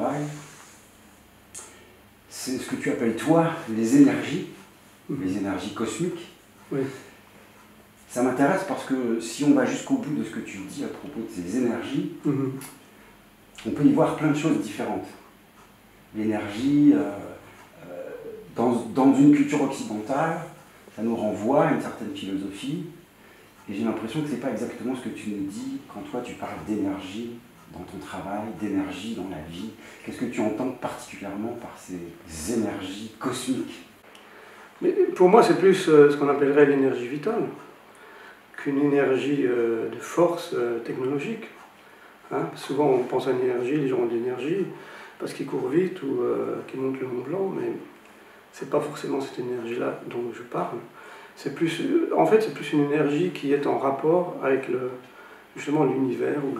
travail, c'est ce que tu appelles toi les énergies cosmiques. Oui. Ça m'intéresse parce que si on va jusqu'au bout de ce que tu dis à propos de ces énergies, on peut y voir plein de choses différentes. L'énergie, dans une culture occidentale, ça nous renvoie à une certaine philosophie, et j'ai l'impression que ce n'est pas exactement ce que tu nous dis quand toi tu parles d'énergie dans ton travail, d'énergie dans la vie. Qu'est-ce que tu entends particulièrement par ces énergies cosmiques? Mais pour moi, c'est plus ce qu'on appellerait l'énergie vitale qu'une énergie de force technologique. Hein? Souvent, on pense à une énergie, les gens ont de l'énergie parce qu'ils courent vite ou qu'ils montent le Mont Blanc, mais c'est pas forcément cette énergie-là dont je parle. C'est plus, en fait, c'est plus une énergie qui est en rapport avec justement l'univers ou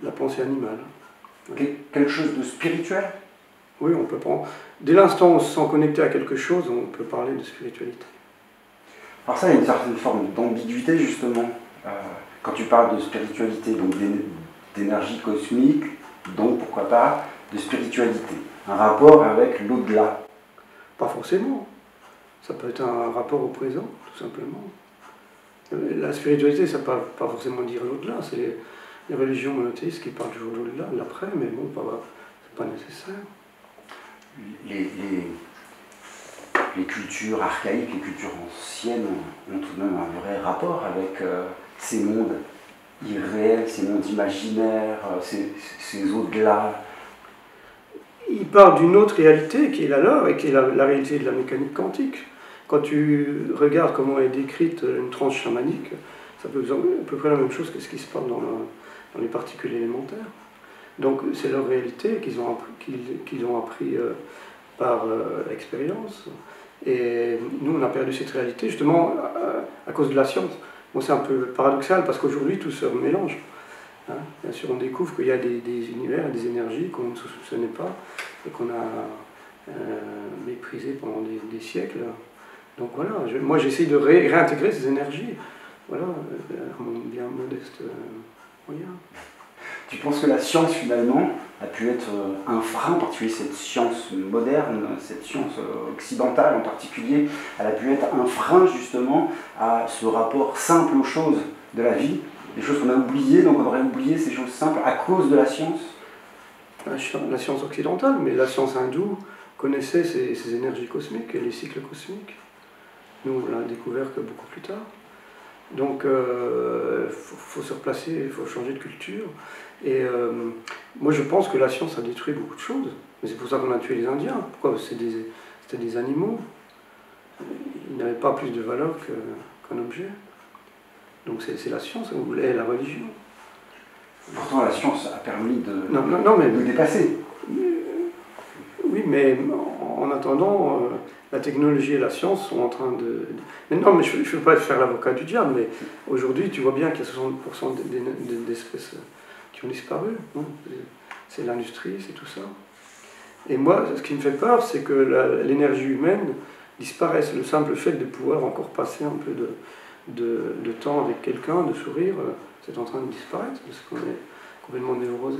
la pensée animale. Quelque chose de spirituel? Oui, on peut prendre. Dès l'instant où on se sent connecté à quelque chose, on peut parler de spiritualité. Alors ça, il y a une certaine forme d'ambiguïté justement. Quand tu parles de spiritualité, donc d'énergie cosmique, donc pourquoi pas de spiritualité. Un rapport avec l'au-delà. Pas forcément. Ça peut être un rapport au présent, tout simplement. La spiritualité, ça ne peut pas forcément dire l'au-delà. C'est les religions monothéistes qui parlent toujours de l'au-delà, de l'après, mais bon, c'est pas nécessaire. Les cultures archaïques, les cultures anciennes ont tout de même un vrai rapport avec ces mondes irréels, ces mondes imaginaires, ces au-delà. Ils parlent d'une autre réalité qui est la leur et qui est la réalité de la mécanique quantique. Quand tu regardes comment est décrite une transe chamanique, ça peut être à peu près la même chose que ce qui se passe dans les particules élémentaires. Donc c'est leur réalité qu'ils ont appris par l'expérience. Et nous, on a perdu cette réalité justement à cause de la science. Bon, c'est un peu paradoxal parce qu'aujourd'hui, tout se mélange. Hein. Bien sûr, on découvre qu'il y a des univers, des énergies qu'on ne soupçonnait pas et qu'on a méprisées pendant des siècles. Donc voilà, moi j'essaie de réintégrer ces énergies, voilà, à mon bien modeste moyen. Tu penses que la science finalement a pu être un frein, en particulier cette science moderne, cette science occidentale en particulier, elle a pu être un frein justement à ce rapport simple aux choses de la vie, des choses qu'on a oubliées, donc on aurait oublié ces choses simples à cause de la science? La science occidentale, mais la science hindoue connaissait ces énergies cosmiques et les cycles cosmiques. Nous, on l'a découvert que beaucoup plus tard. Donc, faut se replacer, il faut changer de culture. Et moi, je pense que la science a détruit beaucoup de choses. Mais c'est pour ça qu'on a tué les Indiens. Pourquoi? C'était des animaux. Ils n'avaient pas plus de valeur qu'un objet. Donc, c'est la science ou la religion. Pourtant, la science a permis de dépasser. Oui, mais en attendant, la technologie et la science sont en train de... Mais non, mais je ne veux pas faire l'avocat du diable, mais aujourd'hui, tu vois bien qu'il y a 60% d'espèces qui ont disparu. C'est l'industrie, c'est tout ça. Et moi, ce qui me fait peur, c'est que l'énergie humaine disparaisse. Le simple fait de pouvoir encore passer un peu de temps avec quelqu'un, de sourire, c'est en train de disparaître, parce qu'on est complètement névrosé.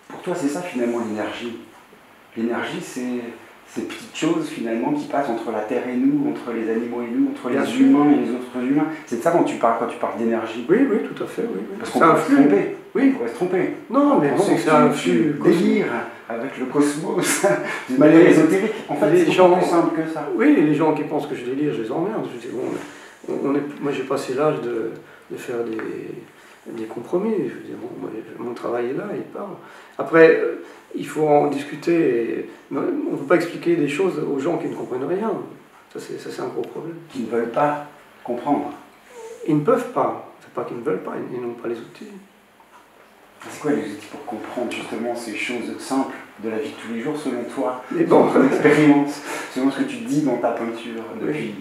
Pour toi, c'est ça finalement l'énergie. L'énergie, c'est ces petites choses finalement qui passent entre la Terre et nous, entre les animaux et nous, entre les humains et les autres humains. C'est de ça dont tu parles quand tu parles d'énergie. Oui, oui, tout à fait. Oui. Parce qu'on pourrait se tromper. Oui. On pourrait se tromper. Non, mais bon, c'est un flux délire avec le cosmos, d'une manière ésotérique. En fait, c'est beaucoup plus simple que ça. Oui, les gens qui pensent que je délire, je les emmerde. Je dis, bon, moi, j'ai passé l'âge de faire des compromis. Je dis, bon, mon travail est là, il parle. Après, il faut en discuter. On ne peut pas expliquer des choses aux gens qui ne comprennent rien. Ça, c'est un gros problème. Qui ne veulent pas comprendre. Ils ne peuvent pas. C'est pas qu'ils ne veulent pas, ils n'ont pas les outils. C'est quoi les outils pour comprendre justement ces choses simples de la vie de tous les jours, selon toi, selon ton expérience, selon ce que tu dis dans ta peinture depuis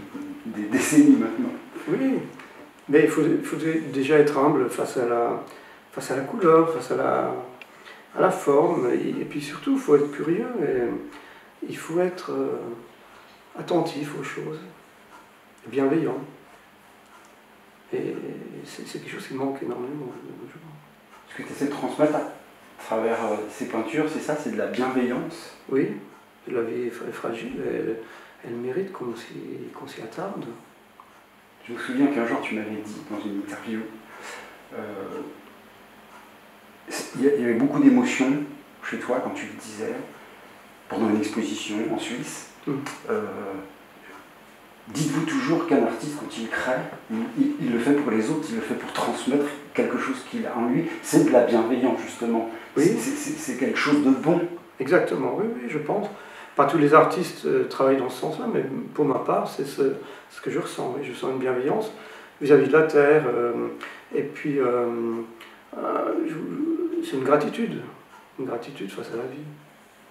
des décennies maintenant? Oui, mais il faut déjà être humble face à la couleur, face à la forme, et puis surtout, il faut être curieux, et il faut être attentif aux choses, bienveillant. Et c'est quelque chose qui manque énormément de nos jours. Ce que tu essaies de transmettre à travers ces peintures, c'est ça, c'est de la bienveillance. Oui, la vie est fragile, elle mérite qu'on s'y attarde. Je me souviens qu'un jour tu m'avais dit dans une interview, il y avait beaucoup d'émotions chez toi quand tu le disais, pendant une exposition en Suisse. Dites-vous toujours qu'un artiste, quand il crée, il le fait pour les autres, il le fait pour transmettre quelque chose qu'il a en lui. C'est de la bienveillance, justement. Oui. C'est quelque chose de bon. Exactement, oui, je pense. Pas tous les artistes travaillent dans ce sens-là, mais pour ma part, c'est ce que je ressens. Oui. Je sens une bienveillance vis-à-vis de la terre, et puis c'est une gratitude face à la vie.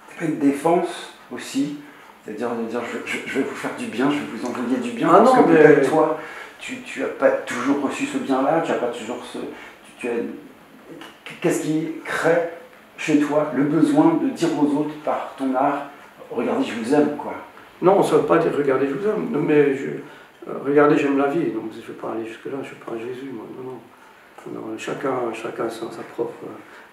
C'est pas une défense aussi, c'est-à-dire de dire je vais vous faire du bien, je vais vous envoyer du bien, parce que peut-être toi, tu n'as pas toujours reçu ce bien-là, tu n'as pas toujours qu'est-ce qui crée chez toi le besoin de dire aux autres par ton art, regardez, je vous aime, quoi. Non, ça ne veut pas dire regardez, je vous aime, mais regardez, j'aime la vie, donc je ne vais pas aller jusque-là, je ne suis pas Jésus, moi, non, chacun a sa propre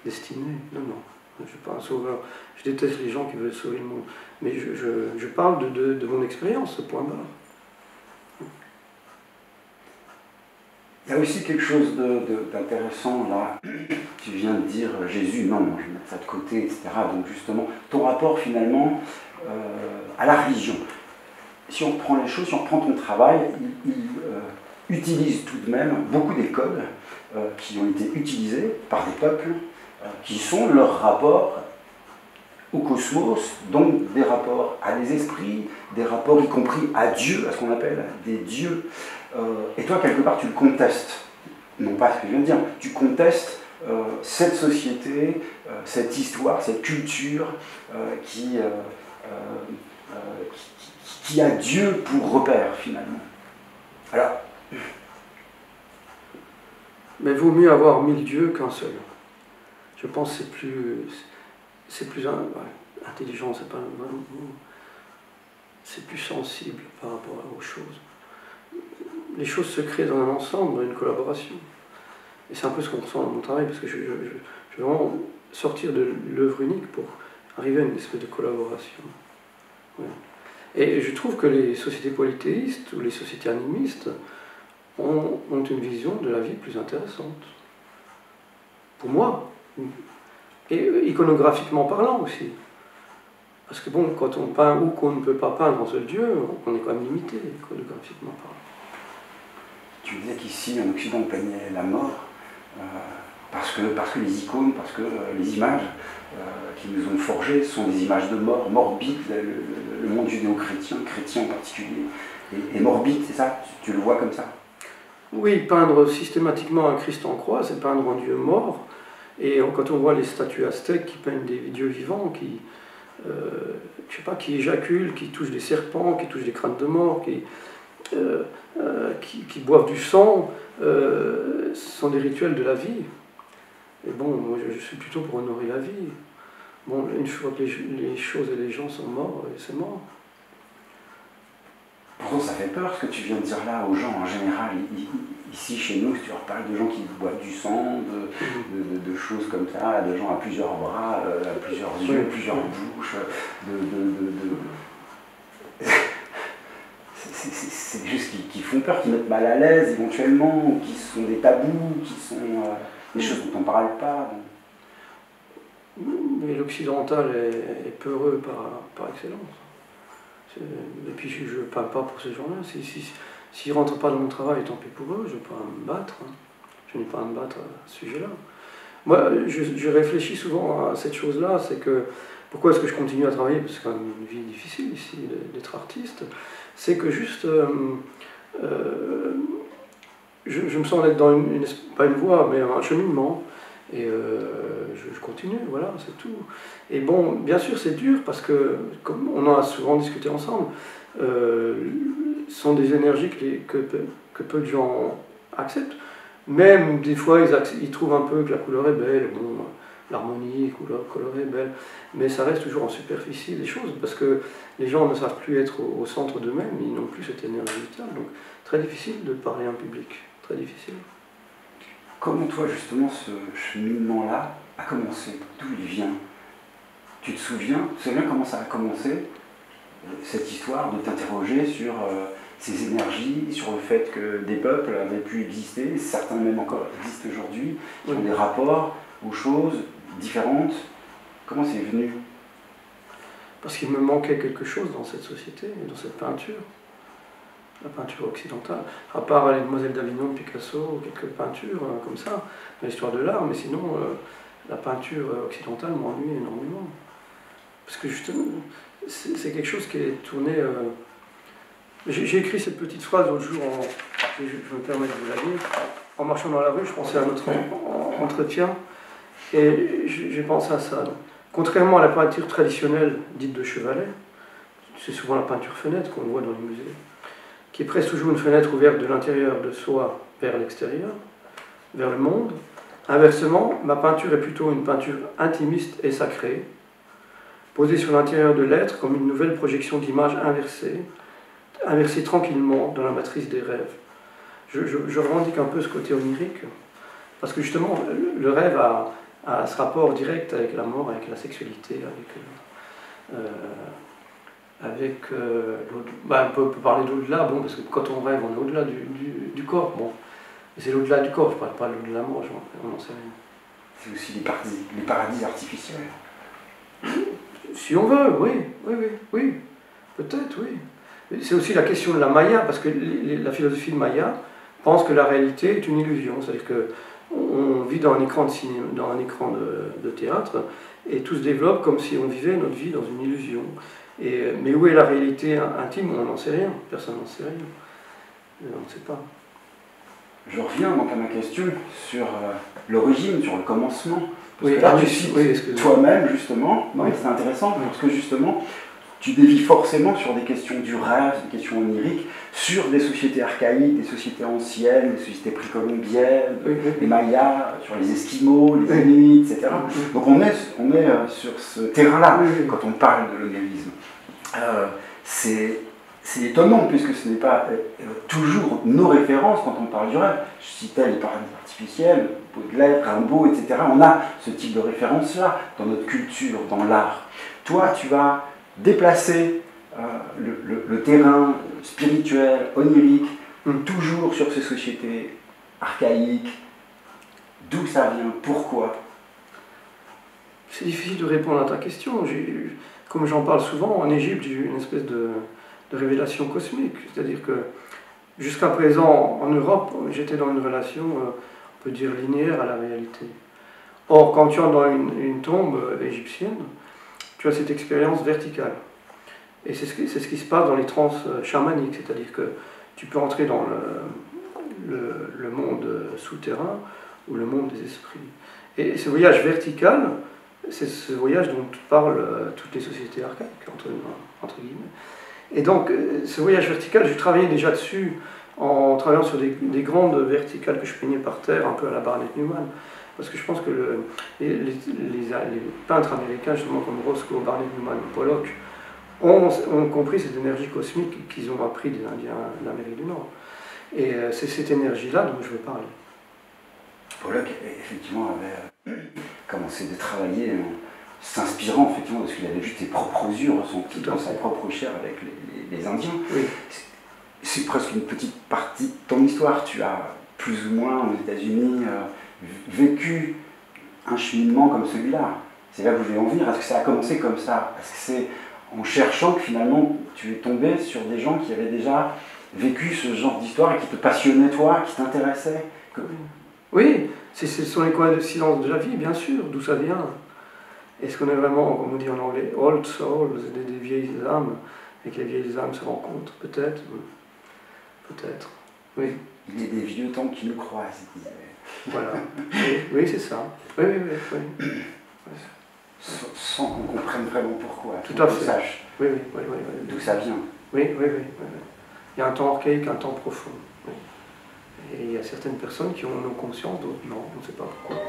destinée, non. Je ne suis pas un sauveur. Je déteste les gens qui veulent sauver le monde. Mais je parle de mon expérience, point barre. Il y a aussi quelque chose d'intéressant là. Tu viens de dire Jésus, non, je vais mettre ça de côté, etc. Donc justement, ton rapport finalement à la religion. Si on reprend les choses, si on reprend ton travail, il utilise tout de même beaucoup des codes qui ont été utilisés par des peuples, qui sont leurs rapports au cosmos, donc des rapports à des esprits, des rapports y compris à Dieu, à ce qu'on appelle des dieux. Et toi, quelque part, tu le contestes. Non pas ce que je viens de dire, tu contestes cette société, cette histoire, cette culture qui a Dieu pour repère, finalement. Alors... Mais il vaut mieux avoir 1000 dieux qu'un seul. Je pense que c'est plus intelligent, c'est plus sensible par rapport aux choses. Les choses se créent dans un ensemble, dans une collaboration. Et c'est un peu ce qu'on ressent dans mon travail, parce que je veux vraiment sortir de l'œuvre unique pour arriver à une espèce de collaboration. Ouais. Et je trouve que les sociétés polythéistes ou les sociétés animistes ont une vision de la vie plus intéressante. Pour moi. Et iconographiquement parlant aussi. Parce que bon, quand on peint ou qu'on ne peut pas peindre un seul Dieu, on est quand même limité, iconographiquement parlant. Tu disais qu'ici, en Occident, on peignait la mort, parce que les icônes, parce que les images qui nous ont forgées sont des images de mort, morbides, le monde judéo-chrétien, chrétien en particulier, est morbide, c'est ça? Tu le vois comme ça? Oui, peindre systématiquement un Christ en croix, c'est peindre un Dieu mort. Et quand on voit les statues aztèques qui peignent des dieux vivants, qui éjaculent, qui touchent des serpents, qui touchent des crânes de mort, qui boivent du sang, ce sont des rituels de la vie. Et bon, moi je suis plutôt pour honorer la vie. Bon, une fois que les choses et les gens sont morts, c'est mort. Pourtant, ça fait peur ce que tu viens de dire là aux gens en général. Ici, chez nous, si tu leur parles de gens qui boivent du sang, de choses comme ça, de gens à plusieurs bras, à plusieurs yeux, plusieurs bouches, c'est des choses qui font peur, qui mettent mal à l'aise éventuellement, qui sont des tabous, qui sont des choses dont on ne parle pas. Mais l'occidental est peureux par excellence. Et puis je ne parle pas pour ces gens-là. S'ils ne rentrent pas dans mon travail, tant pis pour eux, je ne vais pas me battre. Hein. Je n'ai pas à me battre à ce sujet-là. Moi, je réfléchis souvent à cette chose-là, c'est que pourquoi est-ce que je continue à travailler? Parce que c'est quand même une vie difficile ici d'être artiste. C'est que juste, je me sens être dans pas une voie, mais un cheminement. Et je continue, voilà, c'est tout. Et bon, bien sûr, c'est dur parce que, comme on en a souvent discuté ensemble, sont des énergies que peu de gens acceptent. Même des fois, ils trouvent un peu que la couleur est belle, bon, l'harmonie, la couleur est belle, mais ça reste toujours en superficie des choses parce que les gens ne savent plus être au centre d'eux-mêmes, ils n'ont plus cette énergie vitale. Donc, très difficile de parler à un public, très difficile. Comment toi, justement, ce cheminement-là a commencé? D'où il vient? Tu te souviens comment ça a commencé, cette histoire de t'interroger sur ces énergies, sur le fait que des peuples avaient pu exister, certains même encore existent aujourd'hui, qui ont des rapports aux choses différentes? Comment c'est venu? Parce qu'il me manquait quelque chose dans cette société et dans cette peinture. La peinture occidentale, à part les Demoiselles d'Avignon de Picasso, ou quelques peintures comme ça, dans l'histoire de l'art, mais sinon, la peinture occidentale m'ennuie énormément. Parce que justement, c'est quelque chose qui est tourné... J'ai écrit cette petite phrase l'autre jour, je me permets de vous la lire. En marchant dans la rue, je pensais à notre entretien, et j'ai pensé à ça. Contrairement à la peinture traditionnelle dite de chevalet, c'est souvent la peinture fenêtre qu'on voit dans les musées, qui est presque toujours une fenêtre ouverte de l'intérieur de soi vers l'extérieur, vers le monde. Inversement, ma peinture est plutôt une peinture intimiste et sacrée, posée sur l'intérieur de l'être comme une nouvelle projection d'image inversée tranquillement dans la matrice des rêves. Je revendique un peu ce côté onirique, parce que justement, le rêve a ce rapport direct avec la mort, avec la sexualité, on peut parler d'au-delà, bon, parce que quand on rêve, on est au-delà du corps, bon. C'est l'au-delà du corps, je parle pas de l'au-delà de la mort, on n'en sait rien. C'est aussi les paradis artificiels. Si on veut, oui, peut-être, oui. C'est aussi la question de la Maya, parce que la philosophie de Maya pense que la réalité est une illusion, c'est-à-dire qu'on vit dans un écran de cinéma, dans un écran de théâtre, et tout se développe comme si on vivait notre vie dans une illusion. Mais où est la réalité intime? On n'en sait rien, personne n'en sait rien. On ne sait pas. Je reviens donc à ma question sur l'origine, sur le commencement. Parce oui, que là, tu cites toi-même, justement, c'est intéressant, parce que justement, tu dévis forcément sur des questions du rêve, des questions oniriques, sur des sociétés archaïques, des sociétés anciennes, des sociétés précolombiennes, les Mayas, sur les Esquimaux, les Inuits, etc. Donc on est sur ce terrain-là quand on parle de l'onirisme. C'est étonnant, puisque ce n'est pas toujours nos références quand on parle du rêve. Je citais les paradis artificiels, Baudelaire, Rimbaud, etc. On a ce type de référence-là dans notre culture, dans l'art. Toi, tu vas déplacer le terrain spirituel, onirique, toujours sur ces sociétés archaïques. D'où ça vient? Pourquoi? C'est difficile de répondre à ta question. Comme j'en parle souvent, en Égypte, j'ai eu une espèce de révélation cosmique. C'est-à-dire que jusqu'à présent, en Europe, j'étais dans une relation, on peut dire, linéaire à la réalité. Or, quand tu entres dans une tombe égyptienne, tu as cette expérience verticale. Et c'est ce qui se passe dans les trans chamaniques, c'est-à-dire que tu peux entrer dans le monde souterrain ou le monde des esprits. Et ce voyage vertical, c'est ce voyage dont parlent toutes les sociétés archaïques, entre guillemets. Et donc, ce voyage vertical, j'ai travaillé déjà dessus en travaillant sur des grandes verticales que je peignais par terre, un peu à la Barnett Newman. Parce que je pense que les peintres américains, justement comme Roscoe, Barnett Newman, Pollock, ont compris cette énergie cosmique qu'ils ont appris des Indiens d'Amérique du Nord. Et c'est cette énergie-là dont je veux parler. Pollock, effectivement, avait commencé de travailler s'inspirant effectivement de ce qu'il avait vu de ses propres yeux ressentis dans sa propre chair avec les Indiens. Oui. C'est presque une petite partie de ton histoire. Tu as plus ou moins aux États-Unis vécu un cheminement comme celui-là. C'est là que je voulais en venir. Est-ce que ça a commencé comme ça? Est-ce que c'est en cherchant que finalement tu es tombé sur des gens qui avaient déjà vécu ce genre d'histoire et qui te passionnaient toi, qui t'intéressaient? Oui, ce sont les coïncidences de la vie, bien sûr, d'où ça vient. Est-ce qu'on est vraiment, comme on dit en anglais, old souls, des vieilles âmes, et que les vieilles âmes se rencontrent? Peut-être. Peut-être. Oui. Il y a des vieux temps qui nous croisent, il disait. Voilà. Oui, c'est ça. Oui. Sans qu'on comprenne vraiment pourquoi. Tout à fait. Sache oui. D'où ça vient. Oui. Il y a un temps archaïque, un temps profond. Oui. Et il y a certaines personnes qui en ont conscience, d'autres non, on ne sait pas pourquoi.